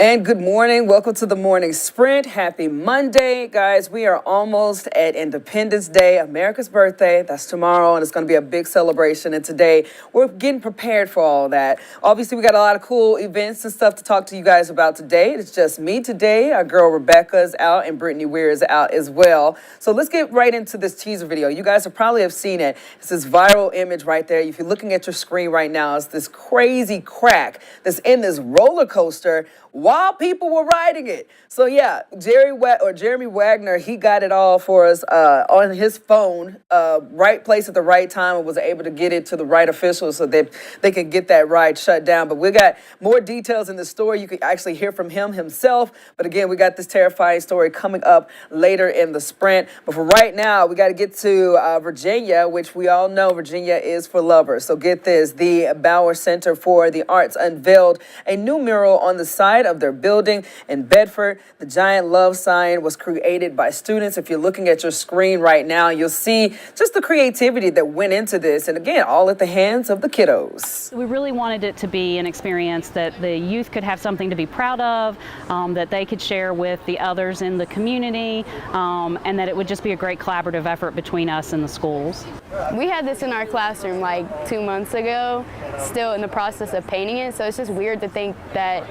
And good morning. Welcome to the morning sprint. Happy Monday, guys. We are almost at Independence Day, America's birthday. That's tomorrow, and it's going to be a big celebration. And today, we're getting prepared for all that. Obviously, we got a lot of cool events and stuff to talk to you guys about today. It's just me today. Our girl Rebecca is out, and Brittany Weir is out as well. So let's get right into this teaser video. You guys have probably have seen it. It's this viral image right there. If you're looking at your screen right now, it's this crazy crack that's in this roller coaster while people were riding it. So yeah, Jeremy Wagner, he got it all for us on his phone, right place at the right time, and was able to get it to the right officials so that they could get that ride shut down. But we got more details in the story. You can actually hear from him himself. But again, we got this terrifying story coming up later in the sprint. But for right now, we got to get to Virginia, which we all know Virginia is for lovers. So get this, the Bauer Center for the Arts unveiled a new mural on the side of their building in Bedford. The giant love sign was created by students. If you're looking at your screen right now, you'll see just the creativity that went into this. And again, all at the hands of the kiddos. We really wanted it to be an experience that the youth could have something to be proud of, that they could share with the others in the community, and that it would just be a great collaborative effort between us and the schools. We had this in our classroom like 2 months ago, still in the process of painting it, so it's just weird to think that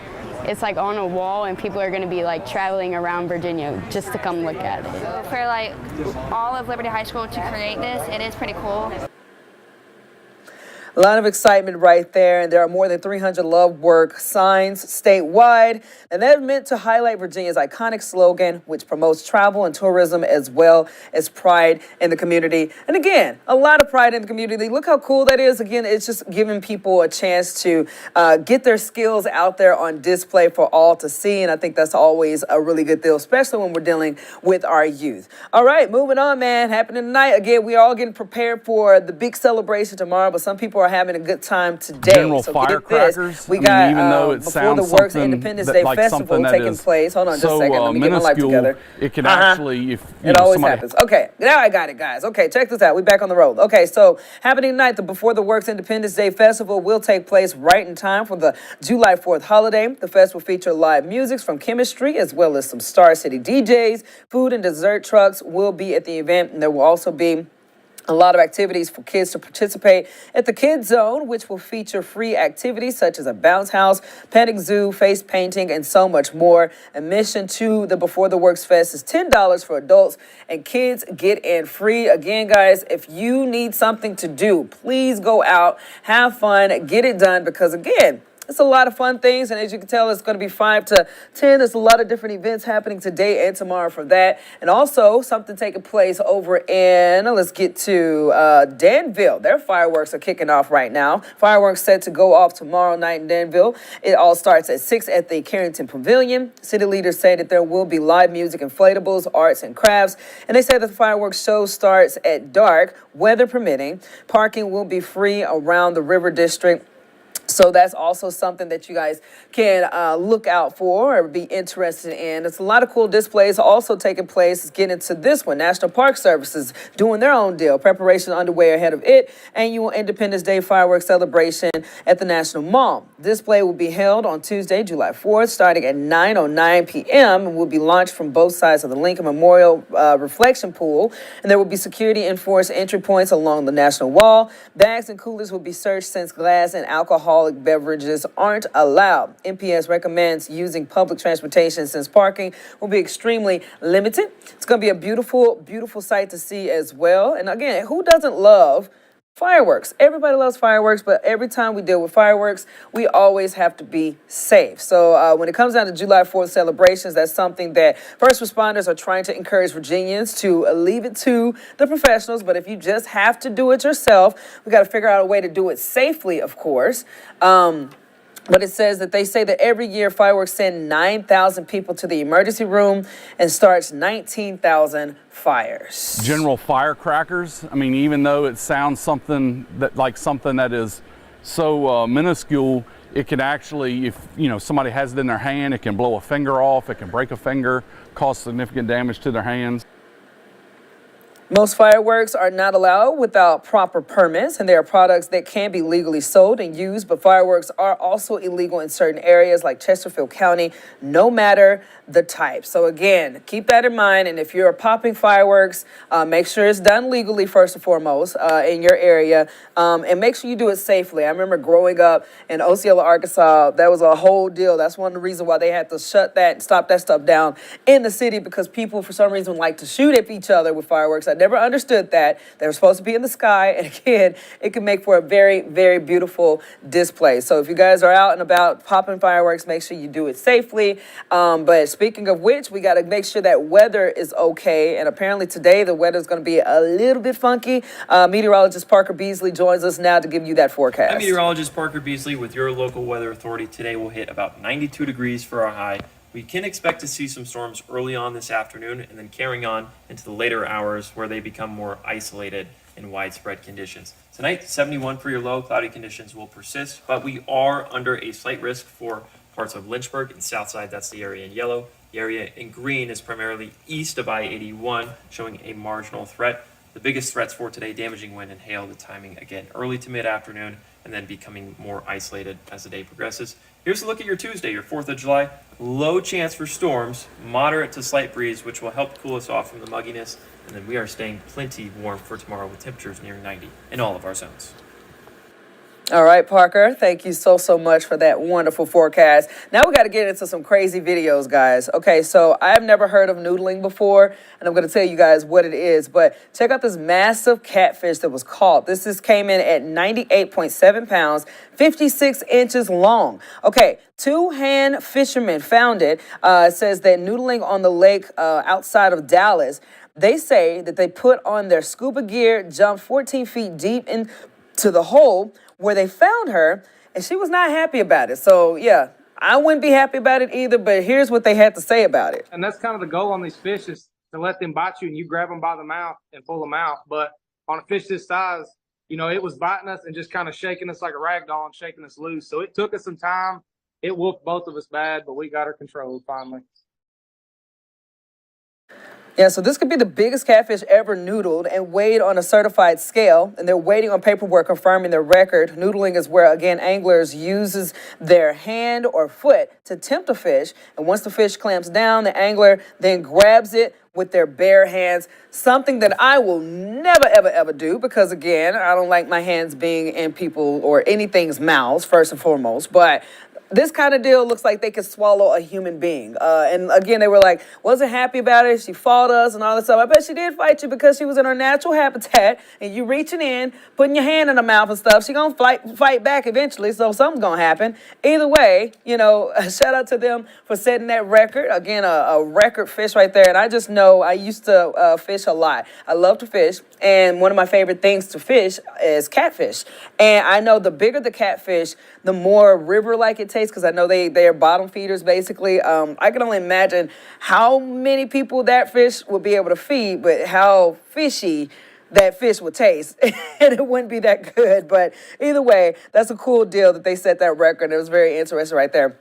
it's like on a wall and people are going to be like traveling around Virginia just to come look at it. For like all of Liberty High School to create this, it is pretty cool. A lot of excitement right there, and there are more than 300 Love Work signs statewide, and they're meant to highlight Virginia's iconic slogan, which promotes travel and tourism as well as pride in the community. And again, a lot of pride in the community. Look how cool that is. Again, it's just giving people a chance to get their skills out there on display for all to see, and I think that's always a really good deal, especially when we're dealing with our youth. All right, moving on, man. Happening tonight. Again, we're all getting prepared for the big celebration tomorrow, but some people are having a good time today. General so firecrackers. We got even though it Before the sounds Works something Independence that, Day like Festival taking place. Hold on just a second. Let me get my life together. It can actually, if it always happens. Okay, now I got it, guys. Okay, check this out. We back on the road. Okay, so happening tonight, the Before the Works Independence Day Festival will take place right in time for the July 4th holiday. The fest will feature live music from Chemistry as well as some Star City DJs. Food and dessert trucks will be at the event, and there will also be a lot of activities for kids to participate at the Kids Zone, which will feature free activities such as a bounce house, petting zoo, face painting, and so much more. Admission to the Before the Works Fest is $10 for adults, and kids get in free. Again, guys, if you need something to do, please go out, have fun, get it done, because again, it's a lot of fun things, and as you can tell, it's going to be 5 to 10. There's a lot of different events happening today and tomorrow for that. And also something taking place over in, let's get to Danville. Their fireworks are kicking off right now. Fireworks set to go off tomorrow night in Danville. It all starts at 6 at the Carrington Pavilion. City leaders say that there will be live music, inflatables, arts, and crafts. And they say that the fireworks show starts at dark, weather permitting. Parking will be free around the River District. So that's also something that you guys can look out for or be interested in. It's a lot of cool displays also taking place. Let's get into this one. National Park Services doing their own deal. Preparation underway ahead of it. Annual Independence Day fireworks celebration at the National Mall. Display will be held on Tuesday, July 4th, starting at 9:09 p.m. and will be launched from both sides of the Lincoln Memorial Reflection Pool. And there will be security enforced entry points along the National Wall. Bags and coolers will be searched since glass and alcoholic beverages aren't allowed. MPS recommends using public transportation since parking will be extremely limited. It's going to be a beautiful, beautiful sight to see as well. And again, who doesn't love fireworks? Everybody loves fireworks, but every time we deal with fireworks, we always have to be safe. So when it comes down to July 4th celebrations, that's something that first responders are trying to encourage Virginians to leave it to the professionals. But if you just have to do it yourself, we got to figure out a way to do it safely, of course. But it says that they say that every year fireworks send 9,000 people to the emergency room and starts 19,000 fires. General firecrackers. I mean, even though it sounds something that is so minuscule, it can actually, if somebody has it in their hand, it can blow a finger off, it can break a finger, cause significant damage to their hands. Most fireworks are not allowed without proper permits, and there are products that can be legally sold and used, but fireworks are also illegal in certain areas like Chesterfield County, no matter the type. So again, keep that in mind, and if you're popping fireworks, make sure it's done legally first and foremost in your area, and make sure you do it safely. I remember growing up in Osceola, Arkansas, that was a whole deal. That's one of the reasons why they had to shut that and stop that stuff down in the city, because people for some reason like to shoot at each other with fireworks. I never understood that. They were supposed to be in the sky, and again, it can make for a very, very beautiful display. So if you guys are out and about popping fireworks, make sure you do it safely. But speaking of which, we got to make sure that weather is okay, and apparently today the weather is going to be a little bit funky. Meteorologist Parker Beasley joins us now to give you that forecast. I'm meteorologist Parker Beasley with your local weather authority. Today we'll hit about 92 degrees for our high. We can expect to see some storms early on this afternoon and then carrying on into the later hours where they become more isolated and widespread conditions. Tonight, 71 for your low. Cloudy conditions will persist, but we are under a slight risk for parts of Lynchburg and Southside. That's the area in yellow. The area in green is primarily east of I-81, showing a marginal threat. The biggest threats for today, damaging wind and hail. The timing, again, early to mid-afternoon, and then becoming more isolated as the day progresses. Here's a look at your Tuesday, your 4th of July. Low chance for storms, moderate to slight breeze, which will help cool us off from the mugginess. And then we are staying plenty warm for tomorrow with temperatures nearing 90 in all of our zones. All right, Parker, thank you so much for that wonderful forecast. Now we got to get into some crazy videos, guys. Okay, so I've never heard of noodling before, and I'm going to tell you guys what it is. But check out this massive catfish that was caught. Came in at 98.7 pounds, 56 inches long. Okay, two-hand fishermen found it. It says that noodling on the lake outside of Dallas. They say that they put on their scuba gear, jumped 14 feet deep into the hole where they found her, and she was not happy about it. So, yeah, I wouldn't be happy about it either, but here's what they had to say about it. And that's kind of the goal on these fish, is to let them bite you and you grab them by the mouth and pull them out. But on a fish this size, you know, it was biting us and just kind of shaking us like a rag doll and shaking us loose. So it took us some time. It whooped both of us bad, but we got her controlled finally. Yeah, so this could be the biggest catfish ever noodled and weighed on a certified scale, and they're waiting on paperwork confirming their record. Noodling is where, again, anglers uses their hand or foot to tempt a fish, and once the fish clamps down, the angler then grabs it with their bare hands, something that I will never, ever do, because, again, I don't like my hands being in people or anything's mouths, first and foremost, but this kind of deal looks like they could swallow a human being. And again, they were like, wasn't happy about it. She fought us and all this stuff. I bet she did fight you because she was in her natural habitat and you reaching in, putting your hand in her mouth and stuff. She gonna fight back eventually, so something's gonna happen. Either way, you know, shout out to them for setting that record. Again, a record fish right there. And I just know I used to fish a lot. I love to fish. And one of my favorite things to fish is catfish. And I know the bigger the catfish, the more river-like it tastes, because I know they are bottom feeders, basically. I can only imagine how many people that fish would be able to feed, but how fishy that fish would taste. And it wouldn't be that good. But either way, that's a cool deal that they set that record. It was very interesting right there.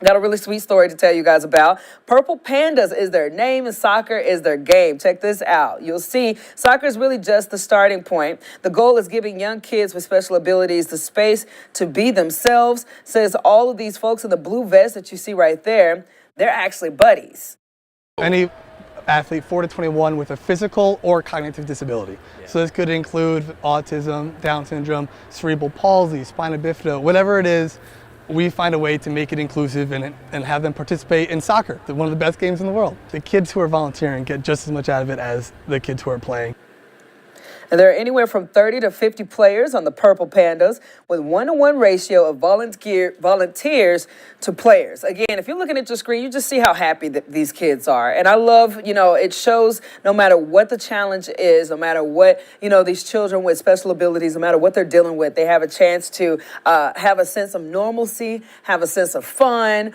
Got a really sweet story to tell you guys about. Purple Pandas is their name and soccer is their game. Check this out. You'll see soccer is really just the starting point. The goal is giving young kids with special abilities the space to be themselves. Says all of these folks in the blue vest that you see right there, they're actually buddies. Any athlete 4 to 21 with a physical or cognitive disability. So this could include autism, Down syndrome, cerebral palsy, spina bifida, whatever it is. We find a way to make it inclusive and have them participate in soccer, one of the best games in the world. The kids who are volunteering get just as much out of it as the kids who are playing. And there are anywhere from 30 to 50 players on the Purple Pandas with 1-to-1 ratio of volunteers to players. Again, if you're looking at your screen, you just see how happy these kids are. And I love, you know, it shows no matter what the challenge is, no matter what, you know, these children with special abilities, no matter what they're dealing with, they have a chance to have a sense of normalcy, have a sense of fun,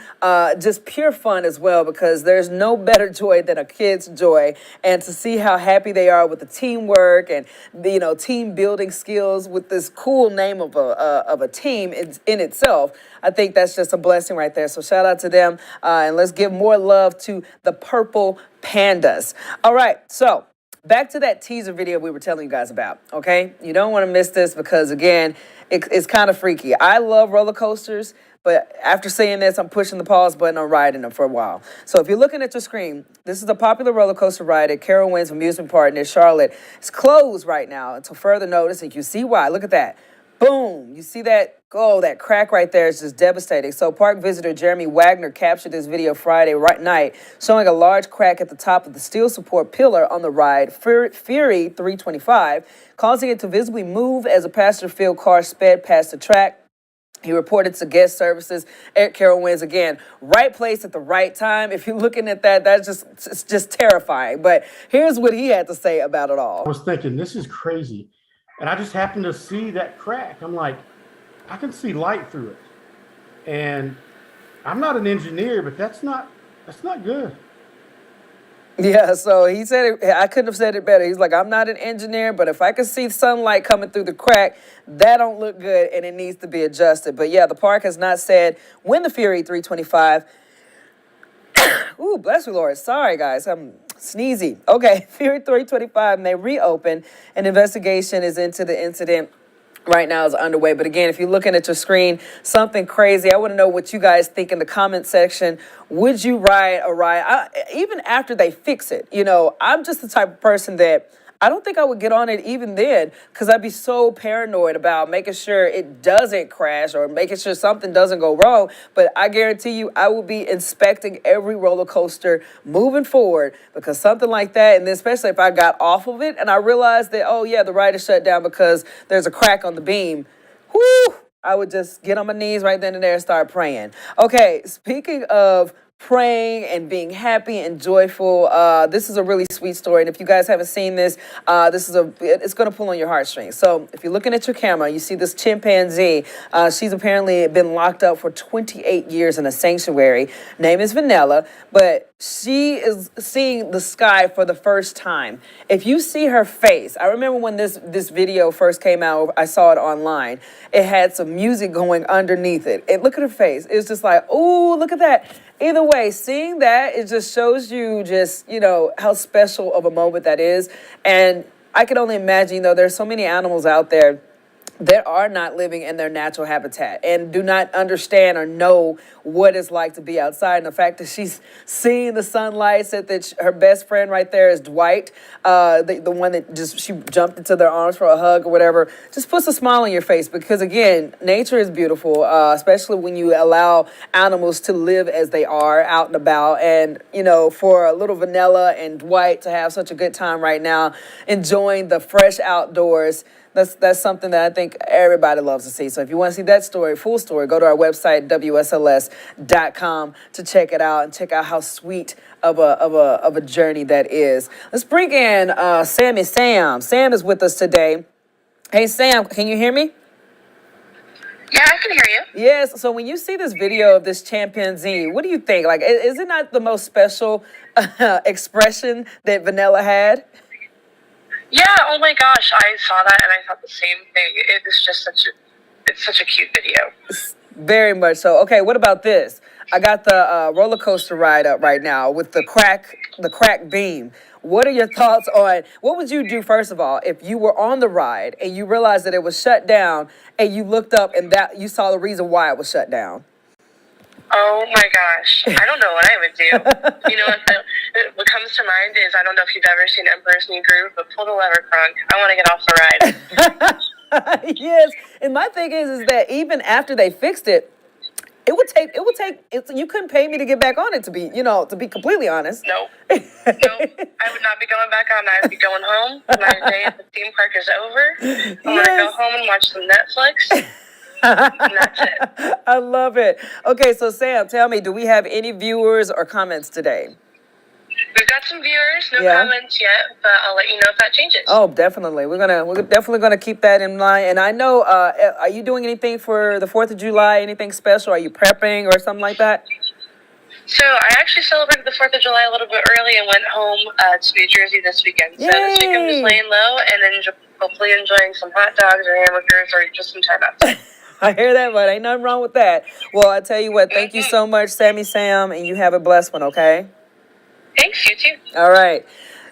just pure fun as well, because there's no better joy than a kid's joy. And to see how happy they are with the teamwork and the, you know, team building skills with this cool name of a team in itself, I think that's just a blessing right there. So shout out to them, and let's give more love to the Purple Pandas. All right, so back to that teaser video we were telling you guys about, okay? You don't want to miss this because, again, it's kind of freaky. I love roller coasters, but after seeing this, I'm pushing the pause button on riding them for a while. So if you're looking at your screen, this is a popular roller coaster ride at Carowinds Amusement Park near Charlotte. It's closed right now until further notice, and you see why. Look at that. Boom. You see that? Oh, that crack right there is just devastating. So park visitor Jeremy Wagner captured this video Friday night, showing a large crack at the top of the steel support pillar on the ride Fury 325, causing it to visibly move as a passenger-filled car sped past the track. He reported to guest services at Carowinds. Again, right place at the right time. If you're looking at that, it's just terrifying. But here's what he had to say about it all. I was thinking, this is crazy. And I just happened to see that crack. I'm like, I can see light through it. And I'm not an engineer, but that's not good. Yeah, so he said it, I couldn't have said it better. He's like, I'm not an engineer, but if I can see sunlight coming through the crack, that don't look good and it needs to be adjusted. But yeah, the park has not said when the Fury 325, ooh, bless you, Lord. Sorry, guys, I'm sneezy. Okay, Fury 325 may reopen. An investigation is into the incident. Right now is underway. But again, if you're looking at your screen, something crazy, I want to know what you guys think in the comment section. Would you ride a ride? Even after they fix it, I'm just the type of person that I don't think I would get on it even then because I'd be so paranoid about making sure it doesn't crash or making sure something doesn't go wrong. But I guarantee you I will be inspecting every roller coaster moving forward because something like that, and especially if I got off of it and I realized that, oh, yeah, the ride is shut down because there's a crack on the beam, whoo, I would just get on my knees right then and there and start praying. Okay, speaking of praying and being happy and joyful. This is a really sweet story. And if you guys haven't seen this, it's going to pull on your heartstrings. So if you're looking at your camera, you see this chimpanzee. She's apparently been locked up for 28 years in a sanctuary. Name is Vanilla, but she is seeing the sky for the first time. If you see her face, I remember when this video first came out, I saw it online. It had some music going underneath it. And look at her face. It's just like, oh, look at that. Either way, seeing that, it just shows you just, how special of a moment that is. And I can only imagine, there's so many animals out there that are not living in their natural habitat and do not understand or know what it's like to be outside. And the fact that she's seeing the sunlight, said that her best friend right there is Dwight, the one that she jumped into their arms for a hug or whatever, just puts a smile on your face because, again, nature is beautiful, especially when you allow animals to live as they are out and about. And, for a little Vanilla and Dwight to have such a good time right now, enjoying the fresh outdoors, that's something that I think everybody loves to see. So if you want to see that story, full story, go to our website, WSLS.com, to check it out and check out how sweet of a journey that is. Let's bring in Sammy Sam. Sam is with us today. Hey, Sam, can you hear me? Yeah, I can hear you. Yes. So when you see this video of this chimpanzee, what do you think? Like, is it not the most special expression that Vanilla had? Yeah, oh my gosh, I saw that and I thought the same thing. It is just such a cute video. Very much so. Okay, what about this? I got the roller coaster ride up right now with the crack beam. What are your thoughts on, what would you do, first of all, if you were on the ride and you realized that it was shut down and you looked up and that you saw the reason why it was shut down? Oh my gosh, I don't know what I would do. What comes to mind is, I don't know if you've ever seen Emperor's New Groove, but pull the lever, Kronk. I want to get off the ride. Yes, and my thing is that even after they fixed it, you couldn't pay me to get back on it, to be completely honest. No, I would not be going back on. I would be going home. My day at the theme park is over. I'm going to go home and watch some Netflix. And that's it. I love it. Okay, so Sam, tell me, do we have any viewers or comments today? We've got some viewers, no comments yet, but I'll let you know if that changes. Oh, definitely. We're definitely gonna keep that in mind. And I know, are you doing anything for the 4th of July? Anything special? Are you prepping or something like that? So I actually celebrated the 4th of July a little bit early and went home to New Jersey this weekend. So this week I'm just laying low and then hopefully enjoying some hot dogs or hamburgers or just some time outside. I hear that, but ain't nothing wrong with that. Well, I tell you what, thank you so much, Sammy Sam, and you have a blessed one, okay? Thanks, you too. All right.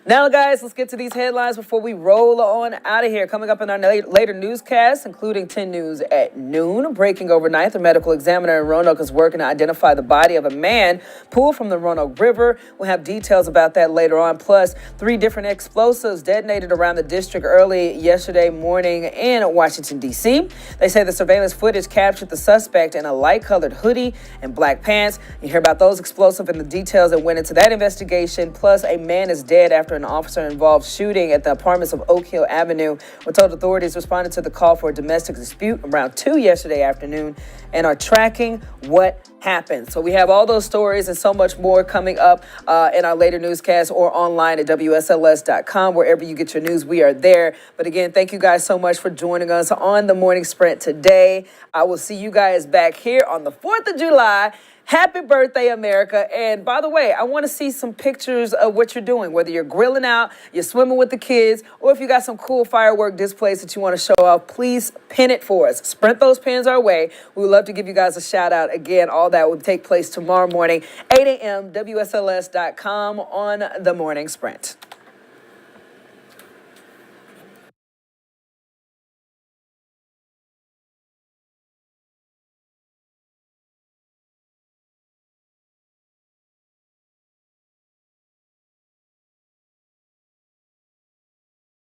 Now, guys, let's get to these headlines before we roll on out of here. Coming up in our later newscast, including 10 News at noon. Breaking overnight, the medical examiner in Roanoke is working to identify the body of a man pulled from the Roanoke River. We'll have details about that later on. Plus, 3 different explosives detonated around the district early yesterday morning in Washington, D.C. They say the surveillance footage captured the suspect in a light-colored hoodie and black pants. You hear about those explosives and the details that went into that investigation. Plus, a man is dead after an officer-involved shooting at the apartments of Oak Hill Avenue. We're told authorities responded to the call for a domestic dispute around 2 yesterday afternoon and are tracking what happened. So we have all those stories and so much more coming up in our later newscast or online at WSLS.com. Wherever you get your news, we are there. But again, thank you guys so much for joining us on the Morning Sprint today. I will see you guys back here on the 4th of July. Happy birthday, America. And by the way, I want to see some pictures of what you're doing, whether you're grilling out, you're swimming with the kids, or if you got some cool firework displays that you want to show off, please pin it for us. Sprint those pins our way. We would love to give you guys a shout out. Again, all that will take place tomorrow morning, 8 a.m., WSLS.com on the Morning Sprint.